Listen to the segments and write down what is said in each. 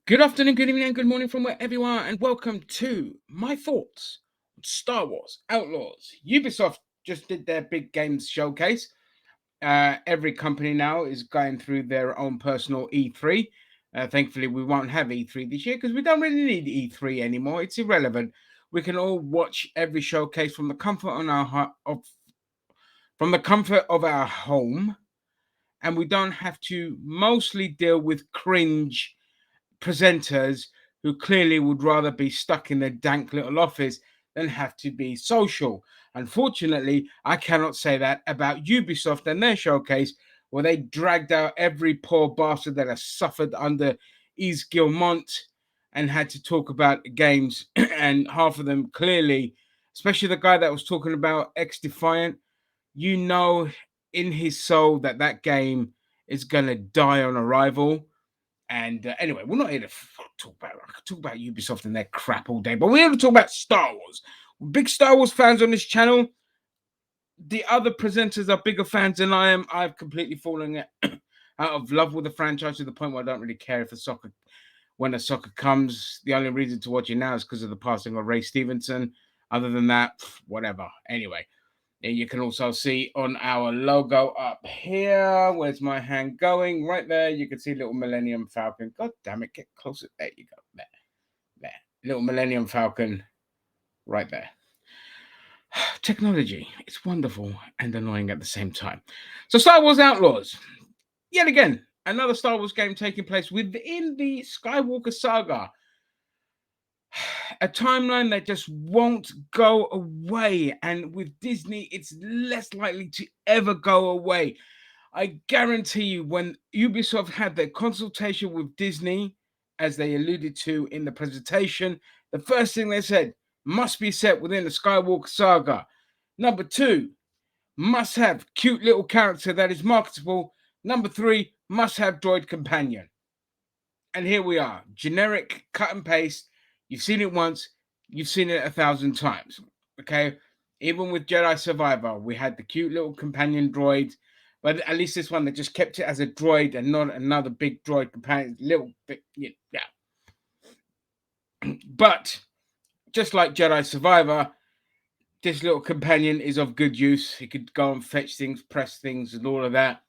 Good afternoon, good evening, and good morning from wherever you are, and welcome to my thoughts on Star Wars Outlaws. Ubisoft just did their big games showcase. Every company now is going through their own personal E3. Thankfully, we won't have E3 this year because we don't really need E3 anymore. It's irrelevant. We can all watch every showcase from the comfort from the comfort of our home, and we don't have to mostly deal with cringe presenters who clearly would rather be stuck in their dank little office than have to be social. Unfortunately, I cannot say that about Ubisoft and their showcase, where they dragged out every poor bastard that has suffered under Yves Guillemot and had to talk about games, and half of them clearly, especially the guy that was talking about X Defiant, you know in his soul that that game is going to die on arrival. And anyway, we're not here to talk about Ubisoft and their crap all day, but we're here to talk about Star Wars. We're big Star Wars fans on this channel. The other presenters are bigger fans than I am. I've completely fallen out of love with the franchise to the point where I don't really care if the soccer when the soccer comes. The only reason to watch it now is because of the passing of Ray Stevenson. Other than that, whatever. Anyway, you can also see on our logo up here. Where's my hand going? Right there. You can see little Millennium Falcon. God damn it. Get closer. There you go. There. There. Little Millennium Falcon right there. Technology. It's wonderful and annoying at the same time. So Star Wars Outlaws. Yet again, another Star Wars game taking place within the Skywalker saga. A timeline that just won't go away. And with Disney, it's less likely to ever go away. I guarantee you, when Ubisoft had their consultation with Disney, as they alluded to in the presentation, the first thing they said must be set within the Skywalker saga. Number two, must have cute little character that is marketable. Number three, must have droid companion. And here we are, generic cut and paste. You've seen it once, you've seen it 1,000 times. Okay, even with Jedi Survivor, we had the cute little companion droid, but at least this one they just kept it as a droid and not another big droid companion. Little bit, yeah. But just like Jedi Survivor, this little companion is of good use. He could go and fetch things, press things, and all of that.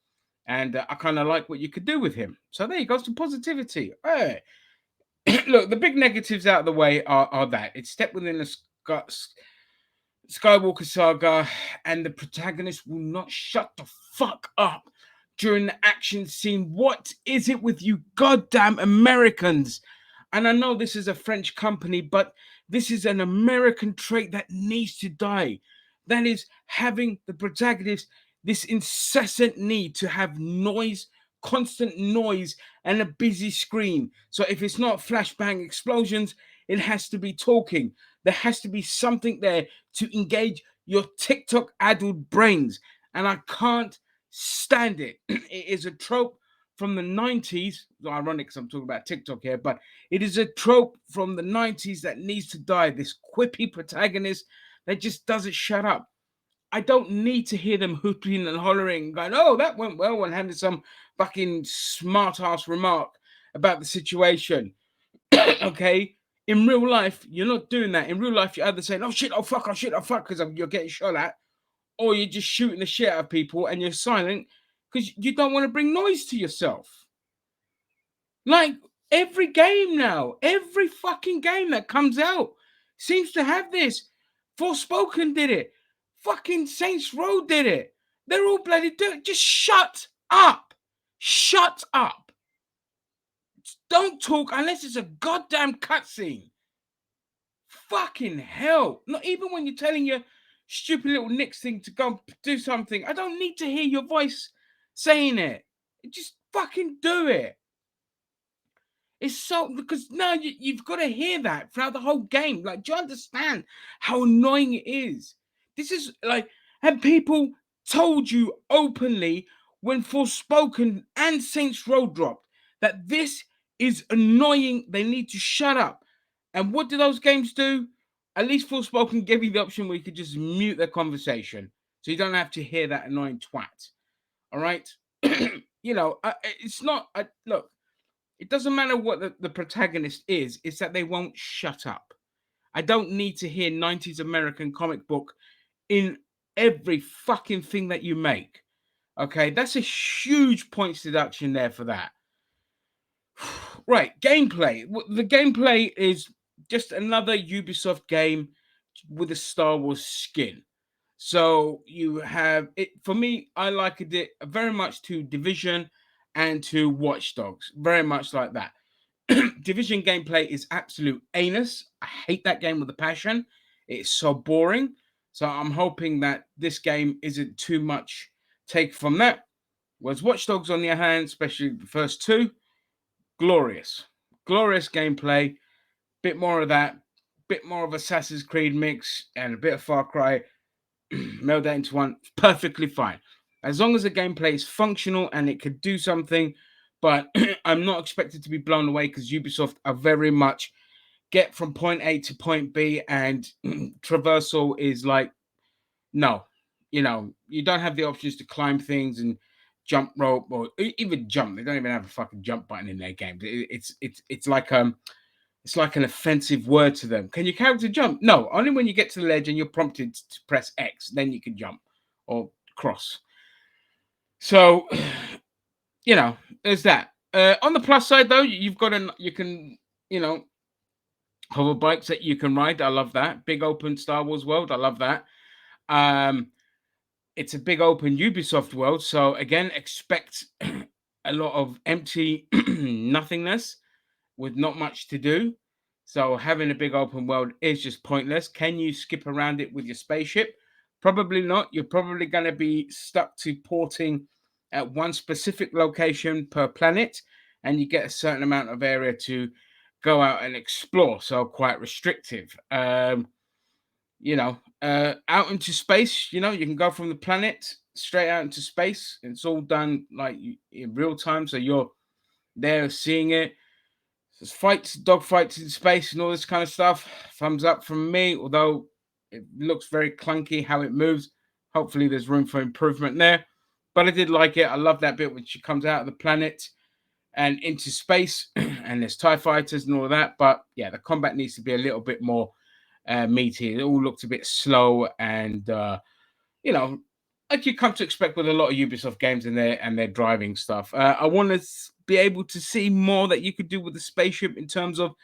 And I kind of like what you could do with him. So there you go, some positivity. Hey. Look, the big negatives out of the way are that it's stepped within the Skywalker saga, and the protagonist will not shut the fuck up during the action scene. What is it with you goddamn Americans? And I know this is a French company, but this is an American trait that needs to die. That is having the protagonist this incessant need to have noise, constant noise, and a busy screen. So if it's not flashbang explosions, it has to be talking. There has to be something there to engage your TikTok addled brains. And I can't stand it. It is a trope from the 90s. It's ironic because I'm talking about TikTok here, but it is a trope from the 90s that needs to die. This quippy protagonist that just doesn't shut up. I don't need to hear them hooting and hollering, going, "Oh, that went well," and having some fucking smart ass remark about the situation. Okay, in real life, you're not doing that. In real life, you're either saying, "Oh shit, oh fuck, oh shit, oh fuck," because you're getting shot at, or you're just shooting the shit out of people and you're silent because you don't want to bring noise to yourself. Like every game now, every fucking game that comes out seems to have this. Forspoken did it. Fucking Saints Row did it. They're all bloody doing it. Just shut up. Shut up. Don't talk unless it's a goddamn cutscene. Fucking hell. Not even when you're telling your stupid little Nix thing to go do something. I don't need to hear your voice saying it. Just fucking do it. It's so because now you've got to hear that throughout the whole game. Like, do you understand how annoying it is? This is like, and people told you openly when Forspoken and Saints Row dropped that this is annoying. They need to shut up. And what do those games do? At least Forspoken gave you the option where you could just mute their conversation, so you don't have to hear that annoying twat. All right, it's not. Look. It doesn't matter what the protagonist is, it's that they won't shut up. I don't need to hear 90s American comic book in every fucking thing that you make. Okay, that's a huge points deduction there for that. Right, gameplay. The gameplay is just another Ubisoft game with a Star Wars skin. So you have it. For me, I likened it very much to Division and to Watch Dogs, very much like that. Division gameplay is absolute anus. I hate that game with a passion. It's so boring. So I'm hoping that this game isn't too much take from that. Whereas Watch Dogs, on the other hand, especially the first two, glorious, glorious gameplay. Bit more of that, bit more of Assassin's Creed mix, and a bit of Far Cry. Meld that into one, perfectly fine. As long as the gameplay is functional and it could do something, but I'm not expected to be blown away because Ubisoft are very much get from point A to point B, and traversal is like, no, you don't have the options to climb things and jump rope or even jump. They don't even have a fucking jump button in their games. It's like an offensive word to them. Can you character jump? No, only when you get to the ledge and you're prompted to press X, then you can jump or cross. So, there's that. On the plus side, though, you can, hover bikes that you can ride. I love that. Big open Star Wars world. I love that. It's a big open Ubisoft world. So again, expect a lot of empty nothingness with not much to do. So having a big open world is just pointless. Can you skip around it with your spaceship? Probably not. You're probably going to be stuck to porting at one specific location per planet, and you get a certain amount of area to go out and explore. So quite restrictive. Out into space, you can go from the planet straight out into space. It's all done like in real time. So you're there seeing it. There's fights, dog fights in space, and all this kind of stuff. Thumbs up from me, although it looks very clunky how it moves. Hopefully, there's room for improvement there. But I did like it. I love that bit when she comes out of the planet and into space, and there's TIE fighters and all of that. But yeah, the combat needs to be a little bit more meaty. It all looked a bit slow and, like you come to expect with a lot of Ubisoft games and their driving stuff. I want to be able to see more that you could do with the spaceship in terms of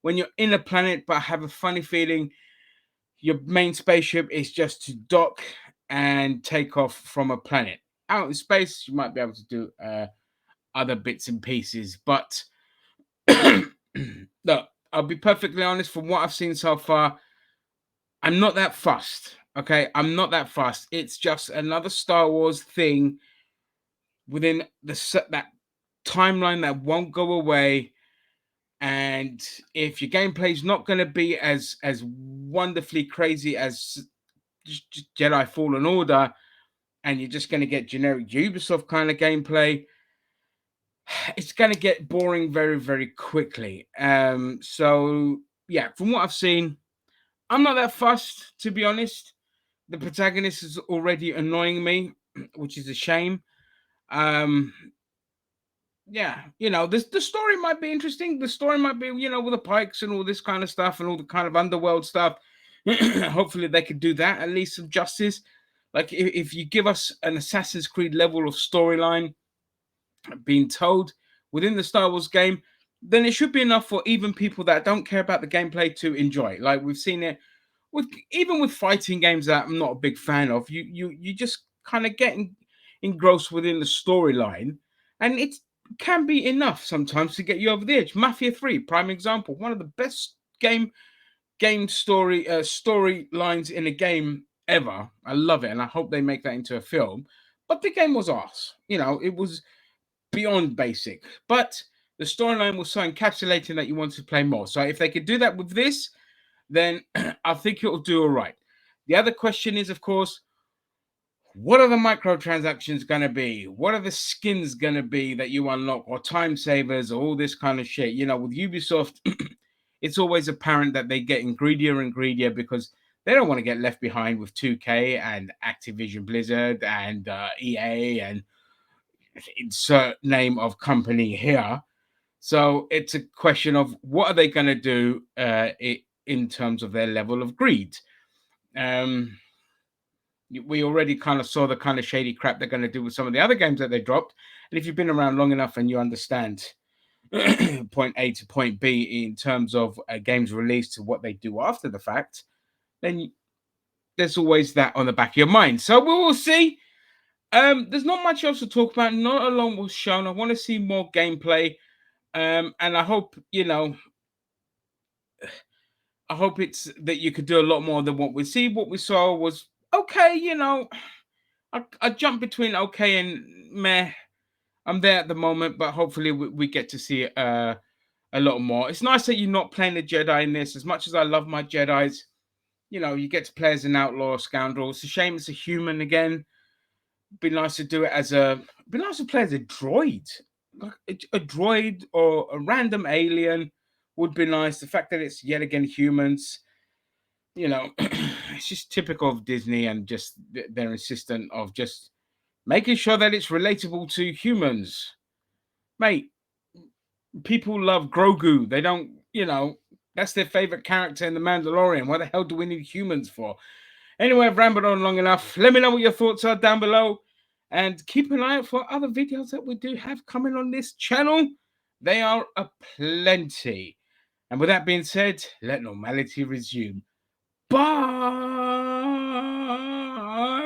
when you're in a planet, but I have a funny feeling your main spaceship is just to dock and take off from a planet. Out in space, you might be able to do other bits and pieces, but look, I'll be perfectly honest. From what I've seen so far, I'm not that fussed. Okay, I'm not that fussed. It's just another Star Wars thing within that timeline that won't go away. And if your gameplay is not going to be as wonderfully crazy as Jedi Fallen Order, and you're just going to get generic Ubisoft kind of gameplay, it's going to get boring very, very quickly. So yeah, from what I've seen, I'm not that fussed, to be honest. The protagonist is already annoying me, which is a shame. Yeah, the story might be interesting. The story might be, with the Pikes and all this kind of stuff and all the kind of underworld stuff. Hopefully they could do that, at least some justice. Like if you give us an Assassin's Creed level of storyline being told within the Star Wars game, then it should be enough for even people that don't care about the gameplay to enjoy. Like we've seen it even with fighting games that I'm not a big fan of. You just kind of get engrossed within the storyline, and it can be enough sometimes to get you over the edge. Mafia 3, prime example, one of the best game storylines in a game ever. I love it, and I hope they make that into a film. But the game was arse. It was beyond basic, but the storyline was so encapsulating that you wanted to play more. So if they could do that with this, then I think it'll do all right. The other question is, of course, what are the microtransactions going to be? What are the skins going to be that you unlock, or time savers, or all this kind of shit? With Ubisoft, it's always apparent that they're getting greedier and greedier because they don't want to get left behind with 2K and Activision Blizzard and EA and insert name of company here. So it's a question of what are they going to do in terms of their level of greed. Um, we already kind of saw the kind of shady crap they're going to do with some of the other games that they dropped. And if you've been around long enough and you understand point A to point B in terms of games released to what they do after the fact, then there's always that on the back of your mind. So we will see. There's not much else to talk about. Not a lot was shown. I want to see more gameplay. And I hope, I hope it's that you could do a lot more than what we see. What we saw was okay, I jump between okay and meh. I'm there at the moment, but hopefully we get to see a lot more. It's nice that you're not playing a Jedi in this. As much as I love my Jedis, you get to play as an outlaw scoundrel. It's a shame it's a human again. Be nice to do it as be nice to play as a droid. Like a droid or a random alien would be nice. The fact that it's yet again humans, it's just typical of Disney and just their insistent of just making sure that it's relatable to humans. Mate, people love Grogu. They don't, that's their favorite character in The Mandalorian. What the hell do we need humans for? Anyway, I've rambled on long enough. Let me know what your thoughts are down below. And keep an eye out for other videos that we do have coming on this channel. They are aplenty. And with that being said, let normality resume. Bye.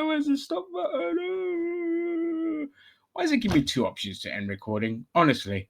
Where's the stop button? Why does it give me two options to end recording? Honestly.